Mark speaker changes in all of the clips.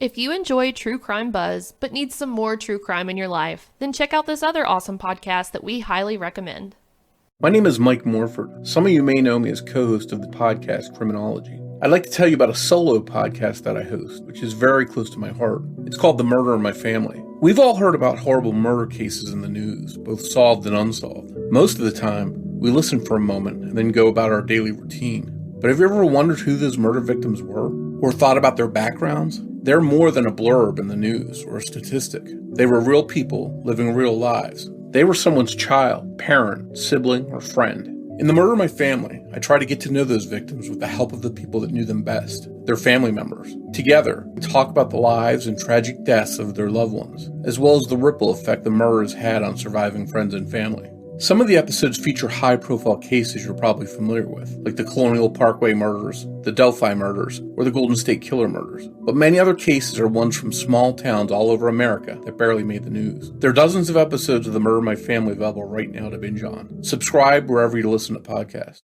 Speaker 1: If you enjoy True Crime Buzz, but need some more true crime in your life, then check out this other awesome podcast that we highly recommend.
Speaker 2: My name is Mike Morford. Some of you may know me as co-host of the podcast Criminology. I'd like to tell you about a solo podcast that I host, which is very close to my heart. It's called The Murder in My Family. We've all heard about horrible murder cases in the news, both solved and unsolved. Most of the time, we listen for a moment and then go about our daily routine. But have you ever wondered who those murder victims were? Or thought about their backgrounds? They're more than a blurb in the news or a statistic. They were real people living real lives. They were someone's child, parent, sibling, or friend. In The Murder in My Family, I try to get to know those victims with the help of the people that knew them best, their family members. Together, we talk about the lives and tragic deaths of their loved ones, as well as the ripple effect the murders had on surviving friends and family. Some of the episodes feature high-profile cases you're probably familiar with, like the Colonial Parkway murders, the Delphi murders, or the Golden State Killer murders. But many other cases are ones from small towns all over America that barely made the news. There are dozens of episodes of The Murder in My Family available right now to binge on. Subscribe wherever you listen to podcasts.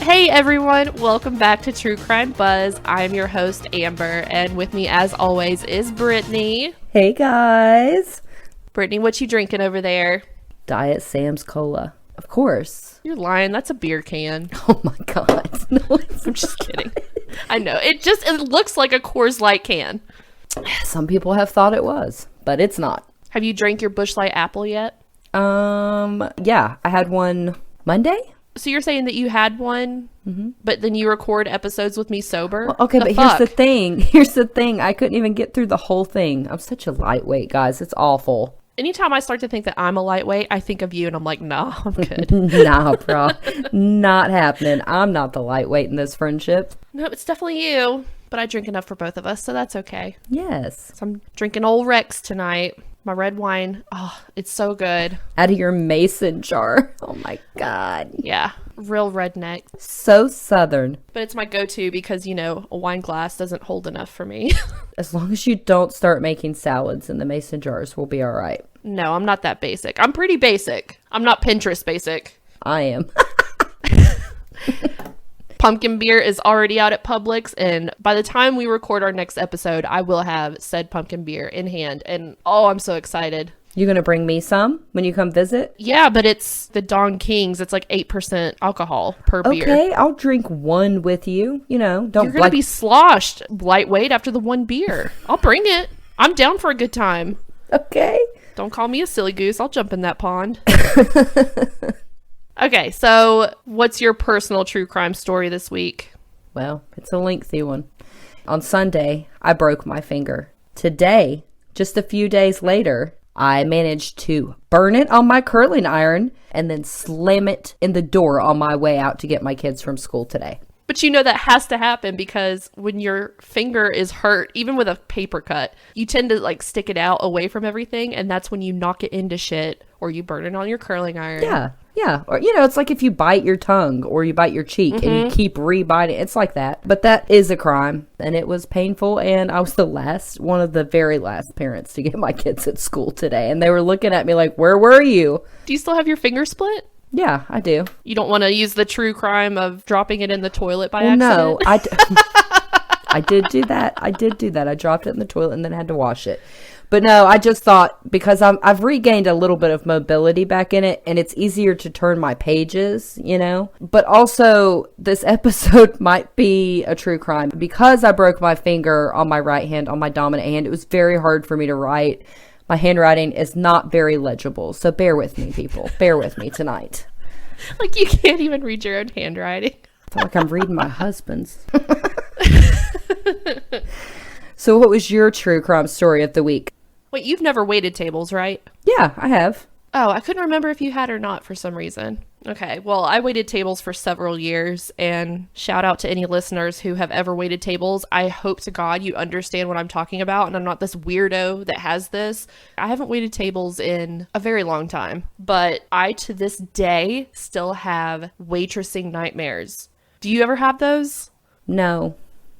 Speaker 1: Hey everyone, welcome back to True Crime Buzz. I'm your host Amber, and with me as always is Brittany.
Speaker 3: Hey guys.
Speaker 1: Brittany, what you drinking over there?
Speaker 3: Diet Sam's Cola. Of course.
Speaker 1: You're lying, that's a beer can.
Speaker 3: Oh my god. No,
Speaker 1: I'm just kidding. I know, it looks like a Coors Light can.
Speaker 3: Some people have thought it was, but it's not.
Speaker 1: Have you drank your Busch Light Apple yet?
Speaker 3: Yeah, I had one Monday.
Speaker 1: So you're saying that you had one, but then you record episodes with me sober?
Speaker 3: Well, okay, but here's the thing. I couldn't even get through the whole thing. I'm such a lightweight, guys. It's awful.
Speaker 1: Anytime I start to think that I'm a lightweight, I think of you and I'm like, nah, I'm good.
Speaker 3: Nah, bro. Not happening. I'm not the lightweight in this friendship.
Speaker 1: No, it's definitely you. But I drink enough for both of us, so that's okay.
Speaker 3: Yes.
Speaker 1: So I'm drinking Old Rex tonight. My red wine. Oh, it's so good.
Speaker 3: Out of your mason jar. Oh my god.
Speaker 1: Yeah, real redneck.
Speaker 3: So southern.
Speaker 1: But it's my go-to because, you know, a wine glass doesn't hold enough for me.
Speaker 3: As long as you don't start making salads in the mason jars, we'll be all right.
Speaker 1: No, I'm not that basic. I'm pretty basic. I'm not Pinterest basic.
Speaker 3: I am.
Speaker 1: Pumpkin beer is already out at Publix, and by the time we record our next episode, I will have said pumpkin beer in hand, and oh, I'm so excited.
Speaker 3: You gonna bring me some when you come visit?
Speaker 1: Yeah, but it's the Don King's. It's like 8% alcohol per beer.
Speaker 3: Okay, I'll drink one with you. You know,
Speaker 1: You're gonna be sloshed lightweight after the one beer. I'll bring it. I'm down for a good time.
Speaker 3: Okay.
Speaker 1: Don't call me a silly goose. I'll jump in that pond. Okay, so what's your personal true crime story this week?
Speaker 3: Well, it's a lengthy one. On Sunday, I broke my finger. Today, just a few days later, I managed to burn it on my curling iron and then slam it in the door on my way out to get my kids from school today.
Speaker 1: But you know that has to happen because when your finger is hurt, even with a paper cut, you tend to like stick it out away from everything, and that's when you knock it into shit or you burn it on your curling iron.
Speaker 3: Yeah. Or, you know, it's like if you bite your tongue or you bite your cheek and you keep re-biting. It's like that. But that is a crime, and it was painful, and I was one of the very last parents to get my kids at school today, and they were looking at me like, where were you?
Speaker 1: Do you still have your finger split?
Speaker 3: Yeah, I do.
Speaker 1: You don't want to use the true crime of dropping it in the toilet by accident?
Speaker 3: No, I did do that. I dropped it in the toilet and then had to wash it. But no, I just thought because I've regained a little bit of mobility back in it, and it's easier to turn my pages, you know. But also, this episode might be a true crime because I broke my finger on my right hand, on my dominant hand. It was very hard for me to write. My handwriting is not very legible, so bear with me, people. Bear with me tonight.
Speaker 1: Like you can't even read your own handwriting.
Speaker 3: I feel like I'm reading my husband's. So what was your true crime story of the week?
Speaker 1: Wait, you've never waited tables, right?
Speaker 3: Yeah, I have.
Speaker 1: Oh, I couldn't remember if you had or not for some reason. Okay, well, I waited tables for several years, and shout out to any listeners who have ever waited tables. I hope to God you understand what I'm talking about, and I'm not this weirdo that has this. I haven't waited tables in a very long time, but I, to this day, still have waitressing nightmares. Do you ever have those?
Speaker 3: No.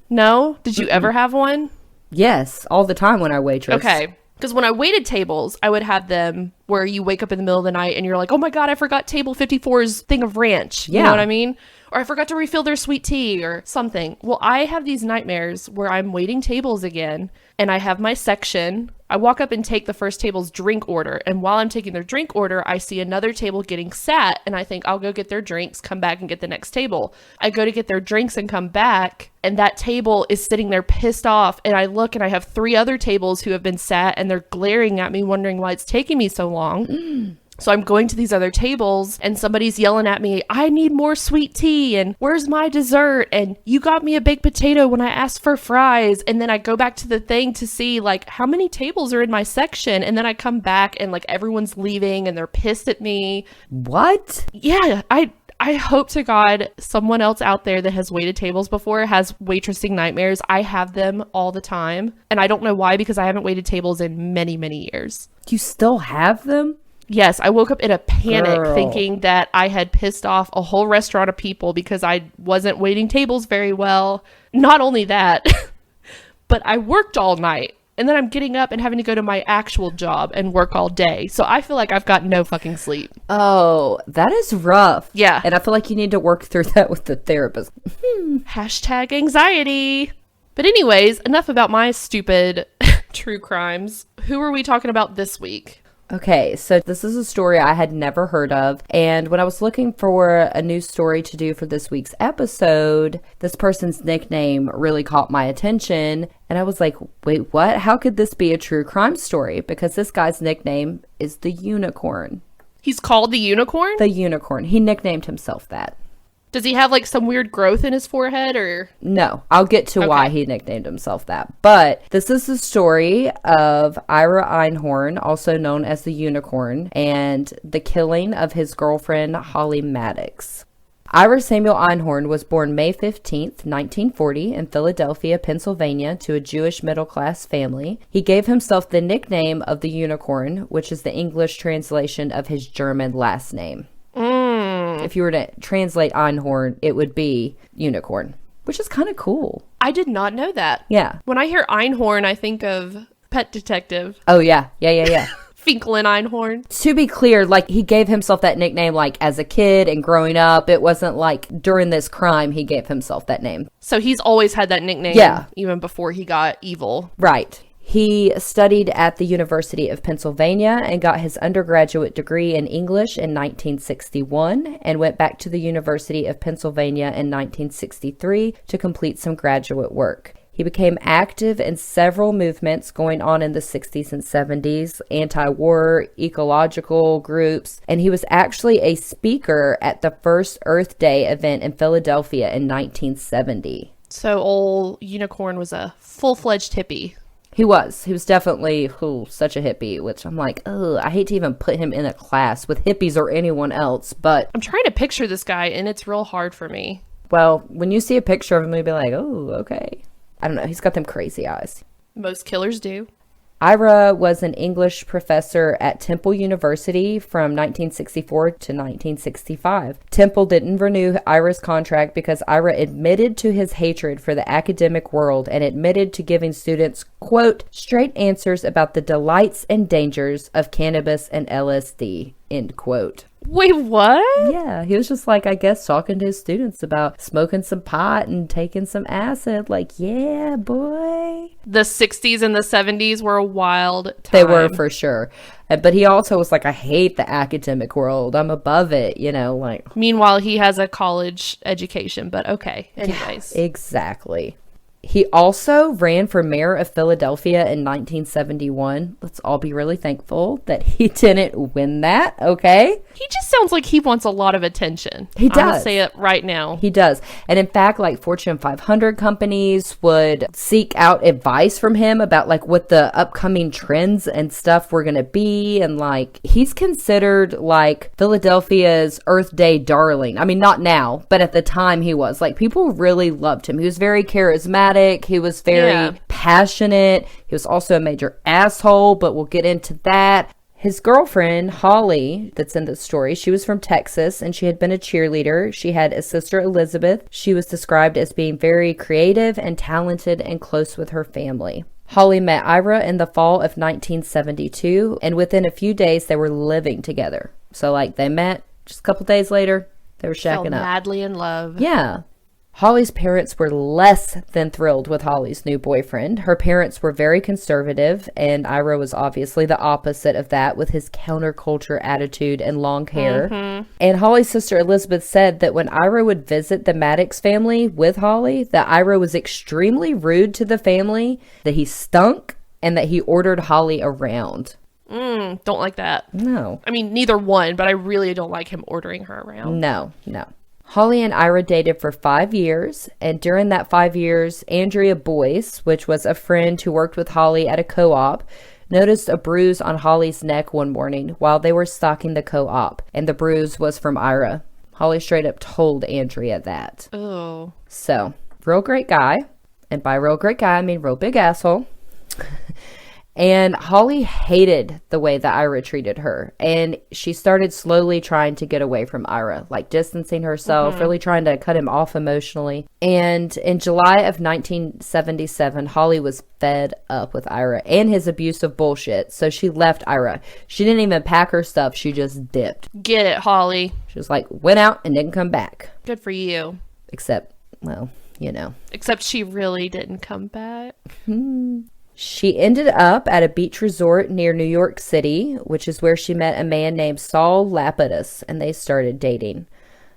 Speaker 1: No? Did you ever have one?
Speaker 3: Yes, all the time when I waitress.
Speaker 1: Okay. Because when I waited tables, I would have them where you wake up in the middle of the night and you're like, oh my God, I forgot table 54's thing of ranch. You know what I mean? Or I forgot to refill their sweet tea or something. Well, I have these nightmares where I'm waiting tables again and I have my section. I walk up and take the first table's drink order. And while I'm taking their drink order, I see another table getting sat. And I think I'll go get their drinks, come back and get the next table. I go to get their drinks and come back. And that table is sitting there pissed off. And I look and I have 3 other tables who have been sat and they're glaring at me, wondering why it's taking me so long. So I'm going to these other tables and somebody's yelling at me, I need more sweet tea and where's my dessert? And you got me a baked potato when I asked for fries. And then I go back to the thing to see like how many tables are in my section. And then I come back and like everyone's leaving and they're pissed at me.
Speaker 3: What?
Speaker 1: Yeah, I hope to God someone else out there that has waited tables before has waitressing nightmares. I have them all the time. And I don't know why, because I haven't waited tables in many, many years.
Speaker 3: You still have them?
Speaker 1: Yes, I woke up in a panic
Speaker 3: Girl.
Speaker 1: thinking that I had pissed off a whole restaurant of people because I wasn't waiting tables very well. Not only that, but I worked all night. And then I'm getting up and having to go to my actual job and work all day. So I feel like I've got no fucking sleep.
Speaker 3: Oh, that is rough.
Speaker 1: Yeah.
Speaker 3: And I feel like you need to work through that with the therapist.
Speaker 1: Hashtag anxiety. But anyways, enough about my stupid true crimes. Who are we talking about this week?
Speaker 3: Okay, so this is a story I had never heard of. And when I was looking for a new story to do for this week's episode, this person's nickname really caught my attention. And I was like, wait, what? How could this be a true crime story? Because this guy's nickname is the Unicorn.
Speaker 1: He's called the Unicorn?
Speaker 3: The Unicorn. He nicknamed himself that.
Speaker 1: Does he have like some weird growth in his forehead or?
Speaker 3: No, I'll get to why he nicknamed himself that. But this is the story of Ira Einhorn, also known as the Unicorn, and the killing of his girlfriend, Holly Maddux. Ira Samuel Einhorn was born May 15th, 1940 in Philadelphia, Pennsylvania to a Jewish middle-class family. He gave himself the nickname of the Unicorn, which is the English translation of his German last name. If you were to translate Einhorn, it would be Unicorn, which is kind of cool.
Speaker 1: I did not know that.
Speaker 3: Yeah.
Speaker 1: When I hear Einhorn, I think of Pet Detective.
Speaker 3: Oh, yeah.
Speaker 1: Finkel and Einhorn.
Speaker 3: To be clear, like, he gave himself that nickname, like, as a kid and growing up. It wasn't like during this crime he gave himself that name.
Speaker 1: So he's always had that nickname.
Speaker 3: Yeah.
Speaker 1: Even before he got evil.
Speaker 3: Right. He studied at the University of Pennsylvania and got his undergraduate degree in English in 1961 and went back to the University of Pennsylvania in 1963 to complete some graduate work. He became active in several movements going on in the 60s and 70s, anti-war, ecological groups, and he was actually a speaker at the first Earth Day event in Philadelphia in 1970.
Speaker 1: So old Unicorn was a full-fledged hippie.
Speaker 3: He was definitely such a hippie, which I'm like, I hate to even put him in a class with hippies or anyone else, but
Speaker 1: I'm trying to picture this guy and it's real hard for me.
Speaker 3: Well, when you see a picture of him, you'll be like, oh, okay. I don't know. He's got them crazy eyes.
Speaker 1: Most killers do.
Speaker 3: Ira was an English professor at Temple University from 1964 to 1965. Temple didn't renew Ira's contract because Ira admitted to his hatred for the academic world and admitted to giving students, quote, straight answers about the delights and dangers of cannabis and LSD, end quote.
Speaker 1: Wait, what?
Speaker 3: Yeah, he was just like, I guess, talking to his students about smoking some pot and taking some acid. Like, yeah, boy.
Speaker 1: The 60s and the 70s were a wild time.
Speaker 3: They were, for sure. But he also was like, I hate the academic world. I'm above it, like.
Speaker 1: Meanwhile, he has a college education, but okay. Anyways.
Speaker 3: Yeah, exactly. He also ran for mayor of Philadelphia in 1971. Let's all be really thankful that he didn't win that, okay?
Speaker 1: He just sounds like he wants a lot of attention.
Speaker 3: He does.
Speaker 1: I'm gonna say it right now.
Speaker 3: He does. And in fact, like Fortune 500 companies would seek out advice from him about like what the upcoming trends and stuff were going to be. And like, he's considered like Philadelphia's Earth Day darling. I mean, not now, but at the time he was. Like, people really loved him. He was very charismatic. He was very passionate. He was also a major asshole, but we'll get into that. His girlfriend, Holly, that's in the story, she was from Texas and she had been a cheerleader. She had a sister, Elizabeth. She was described as being very creative and talented and close with her family. Holly met Ira in the fall of 1972, and within a few days, they were living together. So, like, they met, just a couple days later, they were shacking up.
Speaker 1: Madly in love.
Speaker 3: Yeah. Holly's parents were less than thrilled with Holly's new boyfriend. Her parents were very conservative, and Ira was obviously the opposite of that with his counterculture attitude and long hair. Mm-hmm. And Holly's sister Elizabeth said that when Ira would visit the Maddux family with Holly, that Ira was extremely rude to the family, that he stunk, and that he ordered Holly around.
Speaker 1: Don't like that.
Speaker 3: No.
Speaker 1: I mean, neither one, but I really don't like him ordering her around.
Speaker 3: No. Holly and Ira dated for 5 years, and during that 5 years, Andrea Boyce, which was a friend who worked with Holly at a co-op, noticed a bruise on Holly's neck one morning while they were stocking the co-op, and the bruise was from Ira. Holly straight up told Andrea that.
Speaker 1: Oh.
Speaker 3: So, real great guy, and by real great guy, I mean real big asshole. And Holly hated the way that Ira treated her. And she started slowly trying to get away from Ira, like distancing herself, really trying to cut him off emotionally. And in July of 1977, Holly was fed up with Ira and his abusive bullshit. So she left Ira. She didn't even pack her stuff. She just dipped.
Speaker 1: Get it, Holly.
Speaker 3: She was like, went out and didn't come back.
Speaker 1: Good for you.
Speaker 3: Except, well, you know.
Speaker 1: Except she really didn't come back.
Speaker 3: She ended up at a beach resort near New York City, which is where she met a man named Saul Lapidus, and they started dating.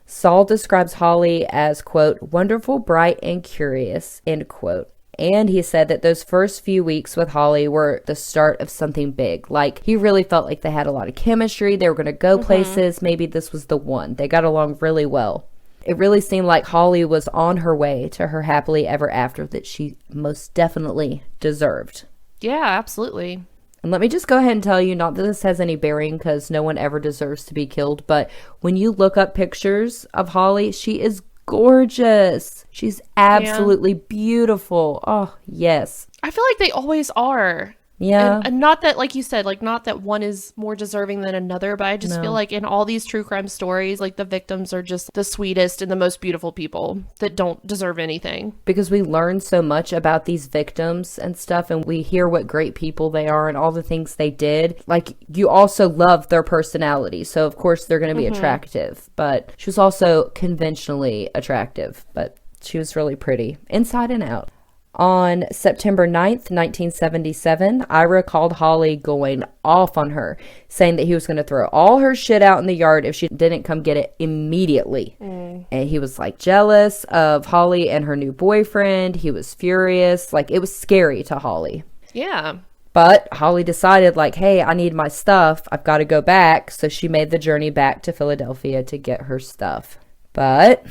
Speaker 3: Saul describes Holly as, quote, wonderful, bright, and curious, end quote. And he said that those first few weeks with Holly were the start of something big. Like, he really felt like they had a lot of chemistry. They were going to go places. Maybe this was the one. They got along really well. It really seemed like Holly was on her way to her happily ever after that she most definitely deserved.
Speaker 1: Yeah, absolutely.
Speaker 3: And let me just go ahead and tell you, not that this has any bearing because no one ever deserves to be killed, but when you look up pictures of Holly, she is gorgeous. She's absolutely beautiful. Oh, yes.
Speaker 1: I feel like they always are.
Speaker 3: Yeah.
Speaker 1: And not that, like you said, like not that one is more deserving than another, but I just feel like in all these true crime stories, like the victims are just the sweetest and the most beautiful people that don't deserve anything.
Speaker 3: Because we learn so much about these victims and stuff, and we hear what great people they are and all the things they did. Like, you also love their personality, so of course they're going to be attractive. But she was also conventionally attractive, but she was really pretty inside and out. On September 9th, 1977, Ira called Holly going off on her, saying that he was going to throw all her shit out in the yard if she didn't come get it immediately. And he was like jealous of Holly and her new boyfriend. He was furious. Like, it was scary to Holly.
Speaker 1: Yeah.
Speaker 3: But Holly decided, like, hey, I need my stuff. I've got to go back. So she made the journey back to Philadelphia to get her stuff. But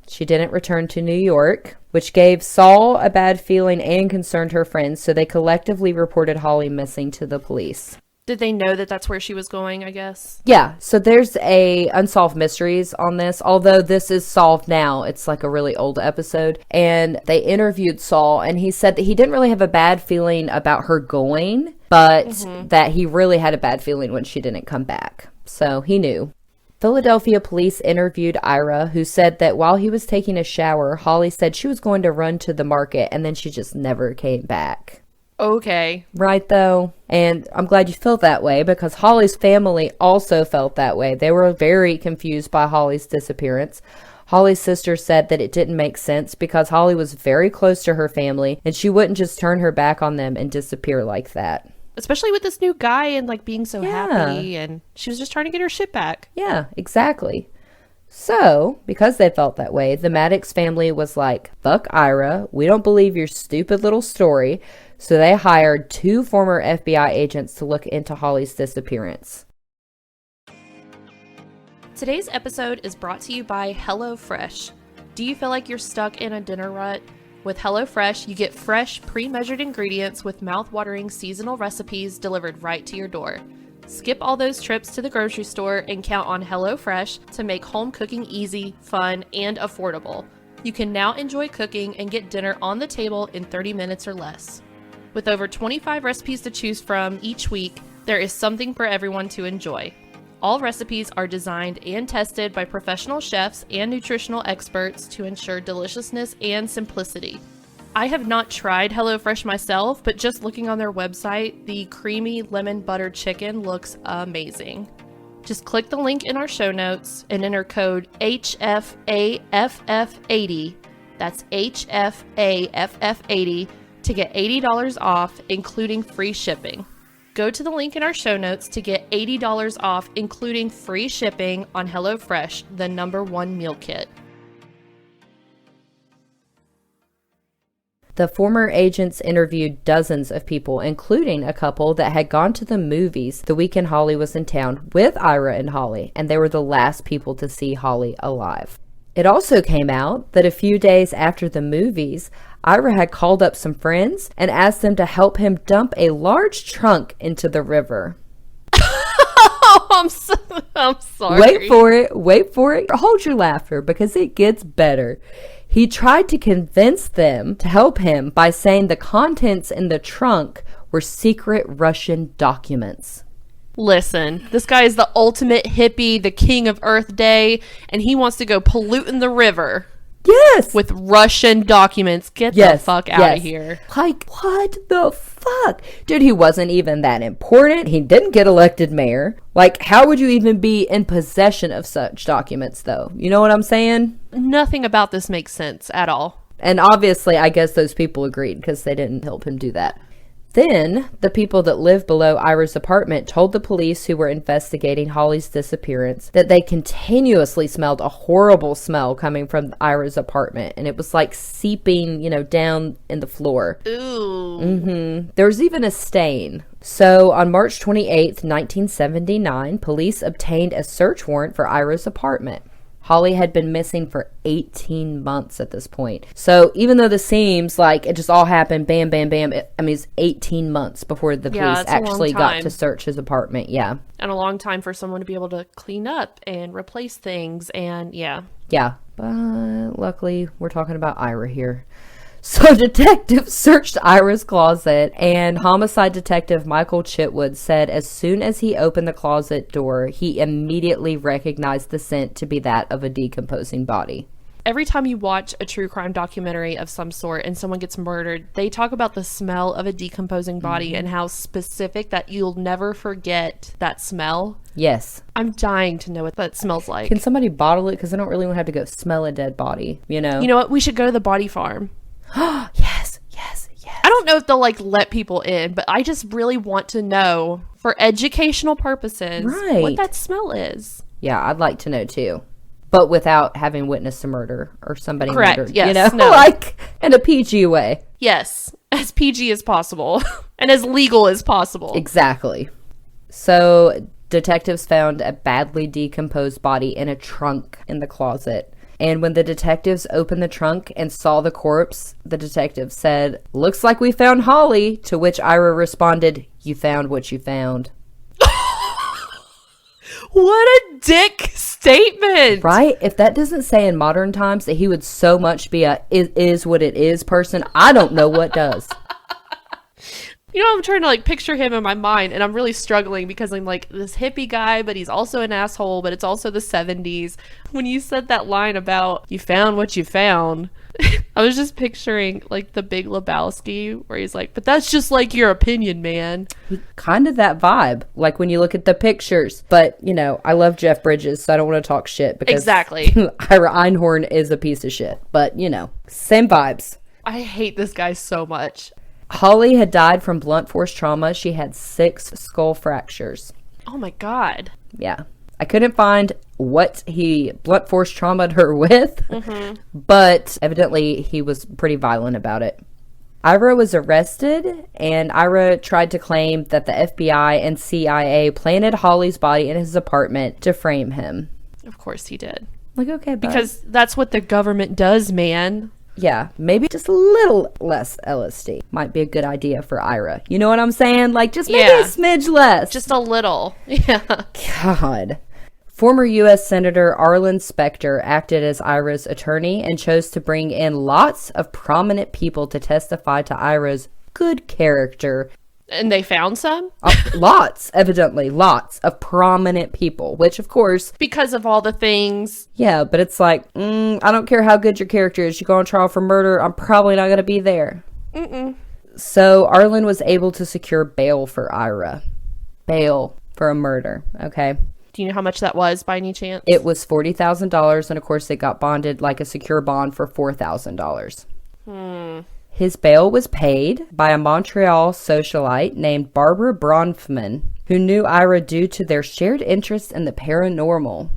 Speaker 3: she didn't return to New York, which gave Saul a bad feeling and concerned her friends, so they collectively reported Holly missing to the police.
Speaker 1: Did they know that that's where she was going, I guess?
Speaker 3: Yeah, so there's a Unsolved Mysteries on this, although this is solved now. It's like a really old episode, and they interviewed Saul, and he said that he didn't really have a bad feeling about her going, but that he really had a bad feeling when she didn't come back. So he knew. Philadelphia police interviewed Ira, who said that while he was taking a shower, Holly said she was going to run to the market, and then she just never came back.
Speaker 1: Okay.
Speaker 3: Right, though? And I'm glad you felt that way, because Holly's family also felt that way. They were very confused by Holly's disappearance. Holly's sister said that it didn't make sense because Holly was very close to her family, and she wouldn't just turn her back on them and disappear like that.
Speaker 1: Especially with this new guy and like being so happy, and she was just trying to get her shit back.
Speaker 3: Yeah, exactly. So, because they felt that way, the Maddux family was like, fuck Ira, we don't believe your stupid little story. So they hired 2 former FBI agents to look into Holly's disappearance.
Speaker 1: Today's episode is brought to you by HelloFresh. Do you feel like you're stuck in a dinner rut? With HelloFresh, you get fresh, pre-measured ingredients with mouth-watering seasonal recipes delivered right to your door. Skip all those trips to the grocery store and count on HelloFresh to make home cooking easy, fun, and affordable. You can now enjoy cooking and get dinner on the table in 30 minutes or less. With over 25 recipes to choose from each week, there is something for everyone to enjoy. All recipes are designed and tested by professional chefs and nutritional experts to ensure deliciousness and simplicity. I have not tried HelloFresh myself, but just looking on their website, the creamy lemon butter chicken looks amazing. Just click the link in our show notes and enter code HFAFF80, that's HFAFF80, to get $80 off, including free shipping. Go to the link in our show notes to get $80 off, including free shipping on HelloFresh, the #1 meal kit.
Speaker 3: The former agents interviewed dozens of people, including a couple that had gone to the movies the weekend Holly was in town with Ira and Holly, and they were the last people to see Holly alive. It also came out that a few days after the movies, Ira had called up some friends and asked them to help him dump a large trunk into the river.
Speaker 1: I'm sorry.
Speaker 3: Wait for it. Hold your laughter because it gets better. He tried to convince them to help him by saying the contents in the trunk were secret Russian documents.
Speaker 1: Listen, this guy is the ultimate hippie, the king of Earth Day, and he wants to go polluting the river.
Speaker 3: Yes!
Speaker 1: With Russian documents. Get the fuck out of here.
Speaker 3: Like, what the fuck? Dude, he wasn't even that important. He didn't get elected mayor. Like, how would you even be in possession of such documents, though? You know what I'm saying?
Speaker 1: Nothing about this makes sense at all.
Speaker 3: And obviously, I guess those people agreed because they didn't help him do that. Then, the people that lived below Ira's apartment told the police who were investigating Holly's disappearance that they continuously smelled a horrible smell coming from Ira's apartment. And it was like seeping, down in the floor.
Speaker 1: Ooh.
Speaker 3: There was even a stain. So, on March 28th, 1979, police obtained a search warrant for Ira's apartment. Holly had been missing for 18 months at this point. So even though this seems like it just all happened, bam, bam, bam, it's 18 months before the police actually got to search his apartment. Yeah.
Speaker 1: And a long time for someone to be able to clean up and replace things. And yeah.
Speaker 3: Yeah. But luckily, we're talking about Ira here. So detectives searched Ira's closet, and homicide detective Michael Chitwood said as soon as he opened the closet door, he immediately recognized the scent to be that of a decomposing body.
Speaker 1: Every time you watch a true crime documentary of some sort and someone gets murdered, they talk about the smell of a decomposing body and how specific that you'll never forget that smell.
Speaker 3: Yes.
Speaker 1: I'm dying to know what that smells like.
Speaker 3: Can somebody bottle it? Because I don't really want to have to go smell a dead body,
Speaker 1: You know what? We should go to the body farm.
Speaker 3: Yes.
Speaker 1: I don't know if they'll let people in, but I just really want to know for educational purposes what that smell is.
Speaker 3: Yeah, I'd like to know too. But without having witnessed a murder or somebody murdered.
Speaker 1: Yes, no.
Speaker 3: Like in a PG way.
Speaker 1: Yes, as PG as possible and as legal as possible.
Speaker 3: Exactly. So detectives found a badly decomposed body in a trunk in the closet. And when the detectives opened the trunk and saw the corpse, the detective said, "Looks like we found Holly," to which Ira responded, "You found what you found."
Speaker 1: What a dick statement.
Speaker 3: Right? If that doesn't say in modern times that he would so much be a is what it is person, I don't know what does.
Speaker 1: I'm trying to picture him in my mind, and I'm really struggling because I'm this hippie guy, but he's also an asshole, but it's also the 70s. When you said that line about you found what you found, I was just picturing the Big Lebowski where he's like, but that's just your opinion, man.
Speaker 3: Kind of that vibe, when you look at the pictures. But, I love Jeff Bridges, so I don't want to talk shit because
Speaker 1: exactly.
Speaker 3: Ira Einhorn is a piece of shit. But, same vibes.
Speaker 1: I hate this guy so much.
Speaker 3: Holly had died from blunt force trauma. She had 6 skull fractures.
Speaker 1: Oh my God.
Speaker 3: Yeah. I couldn't find what he blunt force traumatized her with, but evidently he was pretty violent about it. Ira was arrested, and Ira tried to claim that the FBI and CIA planted Holly's body in his apartment to frame him.
Speaker 1: Of course he did.
Speaker 3: Like, okay,
Speaker 1: because that's what the government does, man.
Speaker 3: Yeah, maybe just a little less LSD might be a good idea for Ira. You know what I'm saying? Like, just maybe a smidge less.
Speaker 1: Just a little. Yeah.
Speaker 3: God. Former U.S. Senator Arlen Specter acted as Ira's attorney and chose to bring in lots of prominent people to testify to Ira's good character.
Speaker 1: And they found some?
Speaker 3: Lots, evidently. Lots of prominent people, which, of course...
Speaker 1: Because of all the things.
Speaker 3: Yeah, but it's like, I don't care how good your character is. You go on trial for murder, I'm probably not going to be there. So Arlen was able to secure bail for Ira. Bail for a murder, okay?
Speaker 1: Do you know how much that was by any chance?
Speaker 3: It was $40,000, and of course, it got bonded like a secure bond for $4,000. His bail was paid by a Montreal socialite named Barbara Bronfman, who knew Ira due to their shared interest in the paranormal.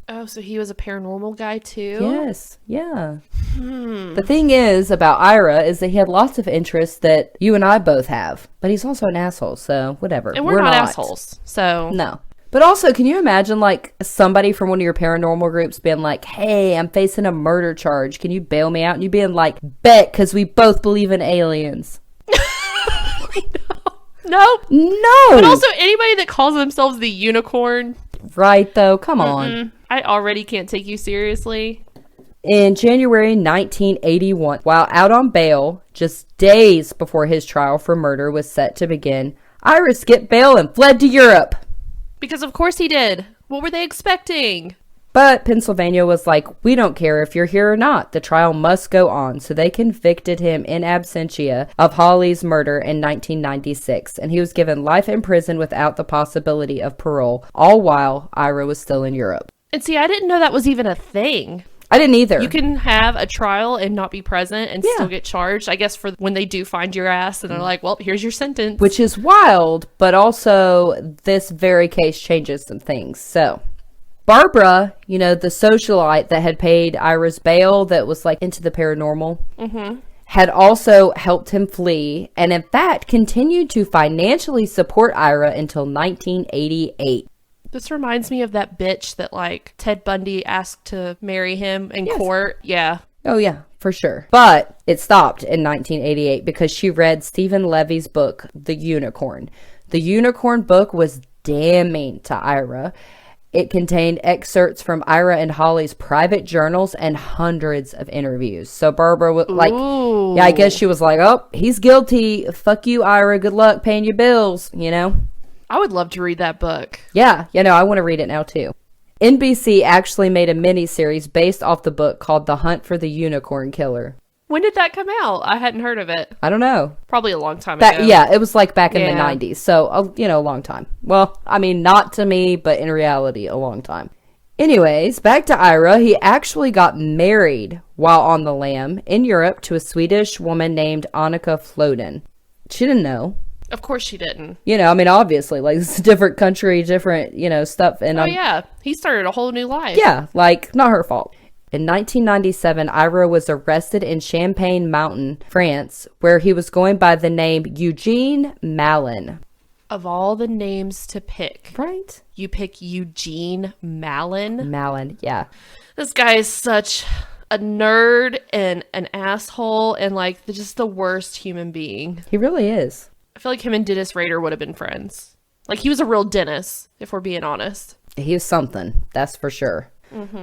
Speaker 1: Oh, so he was a paranormal guy too?
Speaker 3: Yes, yeah. The thing is about Ira is that he had lots of interests that you and I both have, but he's also an asshole, so whatever.
Speaker 1: And we're not assholes, so...
Speaker 3: No. But also, can you imagine, like, somebody from one of your paranormal groups being like, hey, I'm facing a murder charge. Can you bail me out? And you being like, bet, because we both believe in aliens.
Speaker 1: No.
Speaker 3: No.
Speaker 1: But also, anybody that calls themselves the unicorn.
Speaker 3: Right, though. Come on.
Speaker 1: I already can't take you seriously.
Speaker 3: In January 1981, while out on bail, just days before his trial for murder was set to begin, Ira skipped bail and fled to Europe.
Speaker 1: Because of course he did. What were they expecting?
Speaker 3: But Pennsylvania was like, we don't care if you're here or not. The trial must go on. So they convicted him in absentia of Holly's murder in 1996. And he was given life in prison without the possibility of parole, all while Ira was still in Europe.
Speaker 1: And see, I didn't know that was even a thing.
Speaker 3: I didn't either.
Speaker 1: You can have a trial and not be present and still get charged, I guess, for when they do find your ass and they're like, well, here's your sentence.
Speaker 3: Which is wild, but also this very case changes some things. So Barbara, you know, the socialite that had paid Ira's bail that was like into the paranormal, had also helped him flee and in fact continued to financially support Ira until 1988.
Speaker 1: This reminds me of that bitch that, like, Ted Bundy asked to marry him in court. Yeah.
Speaker 3: Oh, yeah, for sure. But it stopped in 1988 because she read Stephen Levy's book, The Unicorn. The Unicorn book was damning to Ira. It contained excerpts from Ira and Holly's private journals and hundreds of interviews. So Barbara was like, yeah, I guess she was like, oh, he's guilty. Fuck you, Ira. Good luck paying your bills, you know?
Speaker 1: I would love to read that book.
Speaker 3: Yeah, you know, I want to read it now too. NBC actually made a miniseries based off the book called The Hunt for the Unicorn Killer.
Speaker 1: When did that come out? I hadn't heard of it.
Speaker 3: I don't know.
Speaker 1: Probably a long time ago.
Speaker 3: Yeah, it was like back in the 90s. So, you know, a long time. Well, I mean, not to me, but in reality, a long time. Anyways, back to Ira. He actually got married while on the lam in Europe to a Swedish woman named Annika Floden. She didn't know.
Speaker 1: Of course she didn't.
Speaker 3: You know, I mean, obviously, like, it's a different country, different, you know, stuff. And
Speaker 1: yeah. He started a whole new life.
Speaker 3: Yeah, like, not her fault. In 1997, Ira was arrested in Champagne Mountain, France, where he was going by the name Eugene Mallon.
Speaker 1: Of all the names to pick.
Speaker 3: Right?
Speaker 1: You pick Eugene Mallon?
Speaker 3: Mallon, yeah.
Speaker 1: This guy is such a nerd and an asshole and, like, just the worst human being.
Speaker 3: He really is.
Speaker 1: I feel like him and Dennis Rader would have been friends. Like, he was a real Dennis, if we're being honest.
Speaker 3: He was something, that's for sure.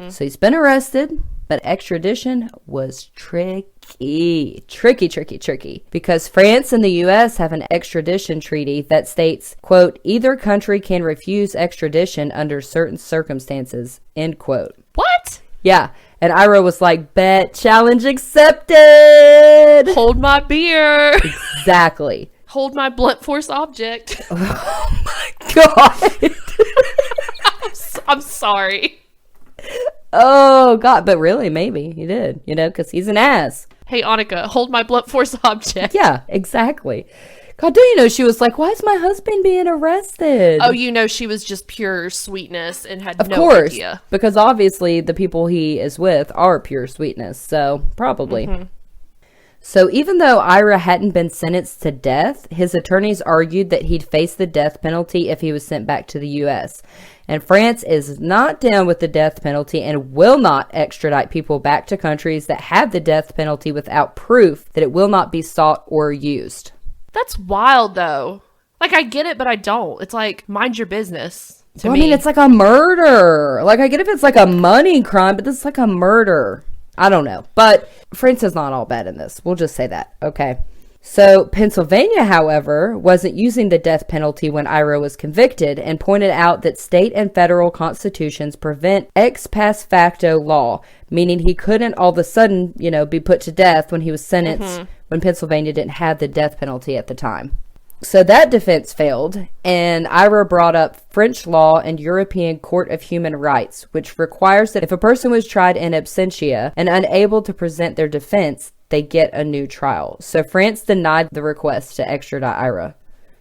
Speaker 3: So he's been arrested, but extradition was tricky. Tricky. Because France and the U.S. have an extradition treaty that states, quote, either country can refuse extradition under certain circumstances, end quote.
Speaker 1: What?
Speaker 3: Yeah. And Ira was like, bet, challenge accepted.
Speaker 1: Hold my beer.
Speaker 3: Exactly.
Speaker 1: Hold my blunt force object.
Speaker 3: Oh my God.
Speaker 1: I'm sorry.
Speaker 3: Oh God, but really, maybe he did, you know, because he's an ass.
Speaker 1: Hey, Annika, hold my blunt force object.
Speaker 3: Yeah, exactly. God, do you know she was like, why is my husband being arrested?
Speaker 1: Oh, you know, she was just pure sweetness and had
Speaker 3: of
Speaker 1: no
Speaker 3: course,
Speaker 1: idea.
Speaker 3: Because obviously the people he is with are pure sweetness. So probably. Mm-hmm. So even though Ira hadn't been sentenced to death, his attorneys argued that he'd face the death penalty if he was sent back to the U.S. And France is not down with the death penalty and will not extradite people back to countries that have the death penalty without proof that it will not be sought or used.
Speaker 1: That's wild, though. Like, I get it, but I don't. It's like, mind your business to me.
Speaker 3: I mean, it's like a murder. Like, I get if it's like a money crime, but this is like a murder. I don't know. But France is not all bad in this. We'll just say that. Okay. So Pennsylvania, however, wasn't using the death penalty when Ira was convicted and pointed out that state and federal constitutions prevent ex post facto law, meaning he couldn't all of a sudden, be put to death when he was sentenced when Pennsylvania didn't have the death penalty at the time. So that defense failed, and Ira brought up French law and European Court of Human Rights, which requires that if a person was tried in absentia and unable to present their defense, they get a new trial. So France denied the request to extradite Ira.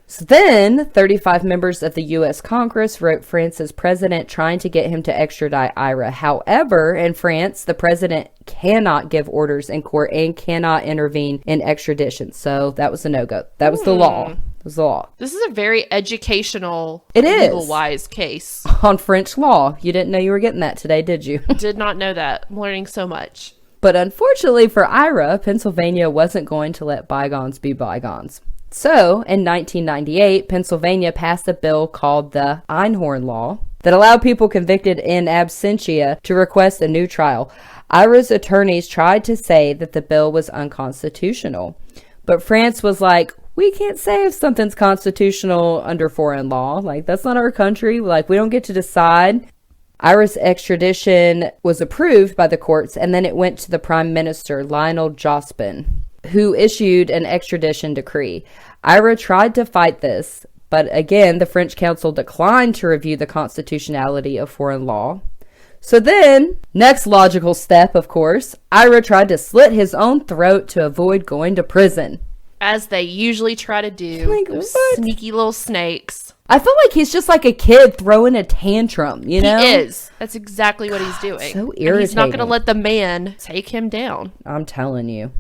Speaker 3: So then, 35 members of the U.S. Congress wrote France's president trying to get him to extradite Ira. However, in France, the president cannot give orders in court and cannot intervene in extradition. So that was a no-go. That was the law. It was the law.
Speaker 1: This is a very educational,
Speaker 3: legal-wise
Speaker 1: case.
Speaker 3: On French law. You didn't know you were getting that today, did you?
Speaker 1: Did not know that. I'm learning so much.
Speaker 3: But unfortunately for Ira, Pennsylvania wasn't going to let bygones be bygones. So, in 1998, Pennsylvania passed a bill called the Einhorn Law that allowed people convicted in absentia to request a new trial. Ira's attorneys tried to say that the bill was unconstitutional, but France was like, we can't say if something's constitutional under foreign law. Like, that's not our country. Like, we don't get to decide. Ira's extradition was approved by the courts, and then it went to the Prime Minister, Lionel Jospin, who issued an extradition decree. Ira tried to fight this, but again, the French council declined to review the constitutionality of foreign law. So then, next logical step, of course, Ira tried to slit his own throat to avoid going to prison.
Speaker 1: As they usually try to do.
Speaker 3: Like,
Speaker 1: those
Speaker 3: what?
Speaker 1: Sneaky little snakes.
Speaker 3: I feel like he's just like a kid throwing a tantrum, you know?
Speaker 1: He is. That's exactly what he's doing.
Speaker 3: So irritating.
Speaker 1: And he's not going to let the man take him down.
Speaker 3: I'm telling you.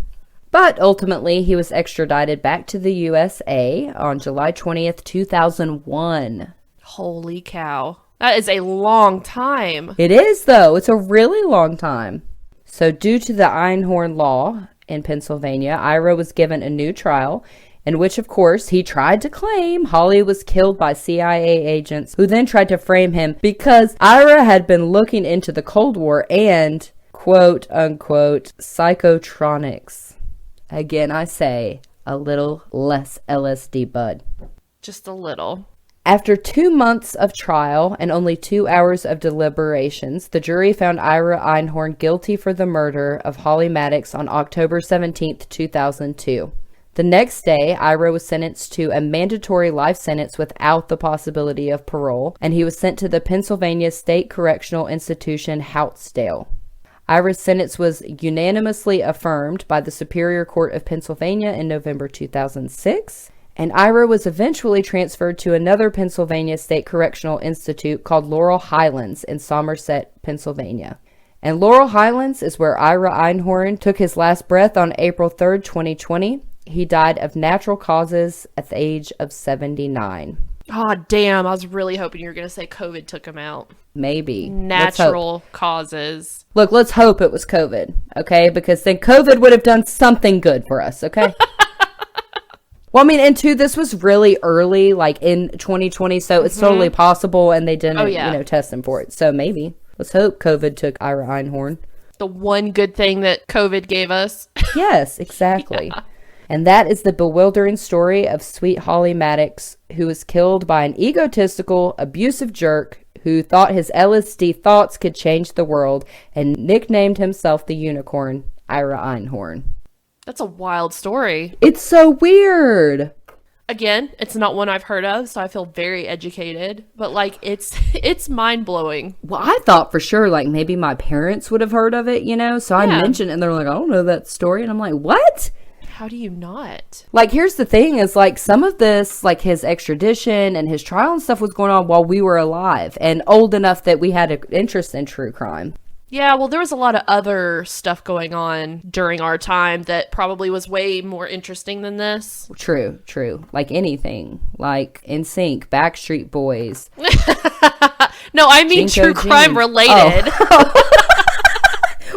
Speaker 3: But ultimately, he was extradited back to the USA on July 20th, 2001.
Speaker 1: Holy cow. That is a long time.
Speaker 3: It is, though. It's a really long time. So due to the Einhorn Law in Pennsylvania, Ira was given a new trial, in which, of course, he tried to claim Holly was killed by CIA agents who then tried to frame him because Ira had been looking into the Cold War and, quote unquote, psychotronics. Again, I say, a little less LSD, bud.
Speaker 1: Just a little.
Speaker 3: After 2 months of trial and only 2 hours of deliberations, the jury found Ira Einhorn guilty for the murder of Holly Maddux on October 17th, 2002. The next day, Ira was sentenced to a mandatory life sentence without the possibility of parole, and he was sent to the Pennsylvania State Correctional Institution, Houtsdale. Ira's sentence was unanimously affirmed by the Superior Court of Pennsylvania in November 2006, and Ira was eventually transferred to another Pennsylvania State Correctional Institute called Laurel Highlands in Somerset, Pennsylvania. And Laurel Highlands is where Ira Einhorn took his last breath on April 3rd, 2020. He died of natural causes at the age of 79.
Speaker 1: Oh, damn. I was really hoping you were going to say COVID took him out.
Speaker 3: Maybe.
Speaker 1: Natural causes.
Speaker 3: Look, let's hope it was COVID, okay? Because then COVID would have done something good for us, okay? Well, I mean, and two, this was really early, like in 2020, so it's totally possible, and they didn't, test him for it. So maybe. Let's hope COVID took Ira Einhorn.
Speaker 1: The one good thing that COVID gave us.
Speaker 3: Yes, exactly. Yeah. And that is the bewildering story of sweet Holly Maddux, who was killed by an egotistical, abusive jerk who thought his LSD thoughts could change the world and nicknamed himself the unicorn, Ira Einhorn.
Speaker 1: That's a wild story.
Speaker 3: It's so weird.
Speaker 1: Again, it's not one I've heard of, so I feel very educated. But, like, it's mind-blowing.
Speaker 3: Well, I thought for sure, like, maybe my parents would have heard of it, So I mentioned it, and they're like, I don't know that story. And I'm like, what?
Speaker 1: How do you not?
Speaker 3: Like, here's the thing is, like, some of this, like, his extradition and his trial and stuff was going on while we were alive and old enough that we had an interest in true crime.
Speaker 1: Yeah, well, there was a lot of other stuff going on during our time that probably was way more interesting than this.
Speaker 3: True. Like anything. Like NSYNC, Backstreet Boys.
Speaker 1: No, I mean
Speaker 3: Jinko
Speaker 1: true crime
Speaker 3: Jeans.
Speaker 1: related.
Speaker 3: Oh.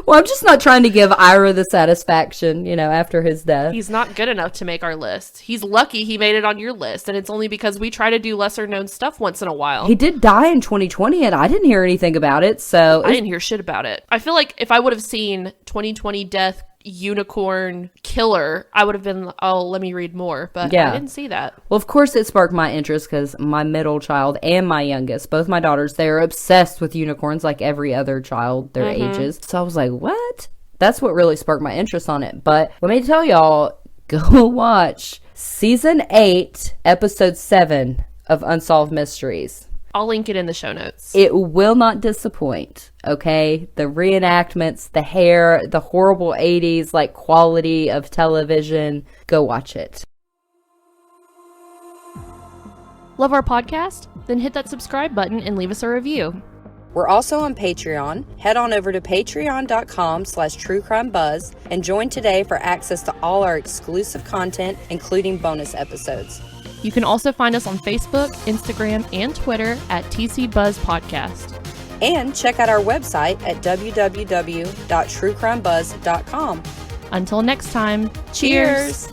Speaker 3: Well, I'm just not trying to give Ira the satisfaction, after his death.
Speaker 1: He's not good enough to make our list. He's lucky he made it on your list, and it's only because we try to do lesser known stuff once in a while.
Speaker 3: He did die in 2020, and I didn't hear anything about it, so...
Speaker 1: I didn't hear shit about it. I feel like if I would have seen 2020 death unicorn killer, I would have been, oh, let me read more, but I didn't see that.
Speaker 3: Well, of course it sparked my interest because my middle child and my youngest, both my daughters, they're obsessed with unicorns like every other child their ages. So I was like, what? That's what really sparked my interest on it. But let me tell y'all, go watch season 8 episode 7 of Unsolved Mysteries.
Speaker 1: I'll link it in the show notes.
Speaker 3: It will not disappoint, okay? The reenactments, the hair, the horrible 80s, like, quality of television. Go watch it.
Speaker 1: Love our podcast? Then hit that subscribe button and leave us a review.
Speaker 3: We're also on Patreon. Head on over to patreon.com/truecrimebuzz and join today for access to all our exclusive content, including bonus episodes.
Speaker 1: You can also find us on Facebook, Instagram, and Twitter at TC Buzz Podcast.
Speaker 3: And check out our website at www.truecrimebuzz.com.
Speaker 1: Until next time, cheers!